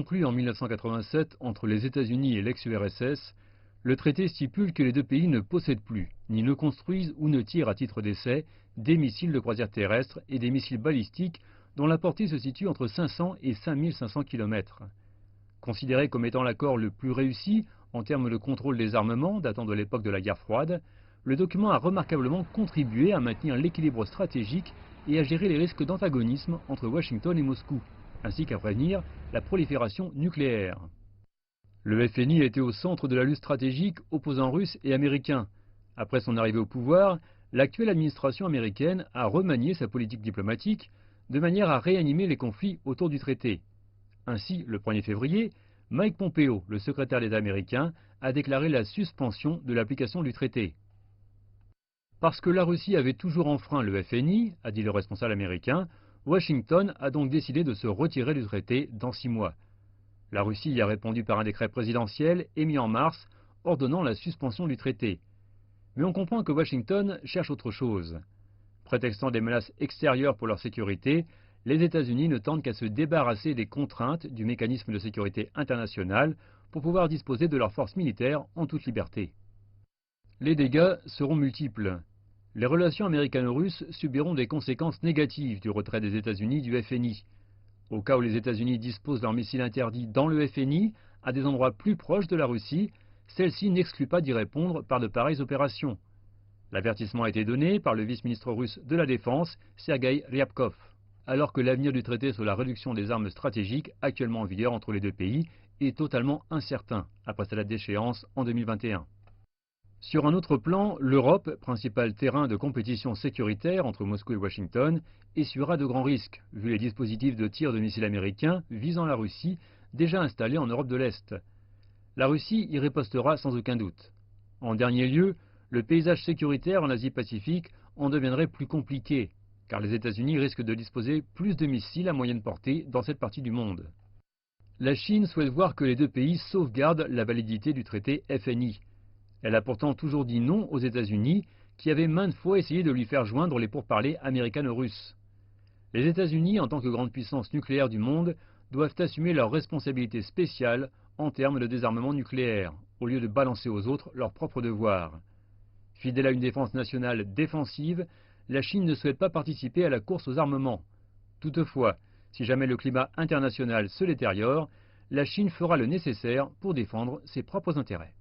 Conclu en 1987 entre les États-Unis et l'ex-URSS, le traité stipule que les deux pays ne possèdent plus, ni ne construisent ou ne tirent à titre d'essai des missiles de croisière terrestre et des missiles balistiques dont la portée se situe entre 500 et 5500 km. Considéré comme étant l'accord le plus réussi en termes de contrôle des armements datant de l'époque de la guerre froide, le document a remarquablement contribué à maintenir l'équilibre stratégique et à gérer les risques d'antagonisme entre Washington et Moscou, ainsi qu'à prévenir la prolifération nucléaire. Le FNI a été au centre de la lutte stratégique opposant Russes et Américains. Après son arrivée au pouvoir, l'actuelle administration américaine a remanié sa politique diplomatique de manière à réanimer les conflits autour du traité. Ainsi, le 1er février, Mike Pompeo, le secrétaire d'État américain, a déclaré la suspension de l'application du traité. Parce que la Russie avait toujours enfreint le FNI, a dit le responsable américain, Washington a donc décidé de se retirer du traité dans 6 mois. La Russie y a répondu par un décret présidentiel émis en mars, ordonnant la suspension du traité. Mais on comprend que Washington cherche autre chose. Prétextant des menaces extérieures pour leur sécurité, les États-Unis ne tentent qu'à se débarrasser des contraintes du mécanisme de sécurité international pour pouvoir disposer de leurs forces militaires en toute liberté. Les dégâts seront multiples. Les relations américano-russes subiront des conséquences négatives du retrait des États-Unis du FNI. Au cas où les États-Unis disposent leurs missiles interdits dans le FNI, à des endroits plus proches de la Russie, celle-ci n'exclut pas d'y répondre par de pareilles opérations. L'avertissement a été donné par le vice-ministre russe de la Défense, Sergueï Ryabkov, alors que l'avenir du traité sur la réduction des armes stratégiques actuellement en vigueur entre les deux pays est totalement incertain après sa date d'échéance en 2021. Sur un autre plan, l'Europe, principal terrain de compétition sécuritaire entre Moscou et Washington, essuiera de grands risques, vu les dispositifs de tir de missiles américains visant la Russie, déjà installés en Europe de l'Est. La Russie y ripostera sans aucun doute. En dernier lieu, le paysage sécuritaire en Asie-Pacifique en deviendrait plus compliqué, car les États-Unis risquent de disposer plus de missiles à moyenne portée dans cette partie du monde. La Chine souhaite voir que les deux pays sauvegardent la validité du traité FNI. Elle a pourtant toujours dit non aux États-Unis, qui avaient maintes fois essayé de lui faire joindre les pourparlers américano-russes. Les États-Unis, en tant que grande puissance nucléaire du monde, doivent assumer leurs responsabilités spéciales en termes de désarmement nucléaire, au lieu de balancer aux autres leurs propres devoirs. Fidèle à une défense nationale défensive, la Chine ne souhaite pas participer à la course aux armements. Toutefois, si jamais le climat international se détériore, la Chine fera le nécessaire pour défendre ses propres intérêts.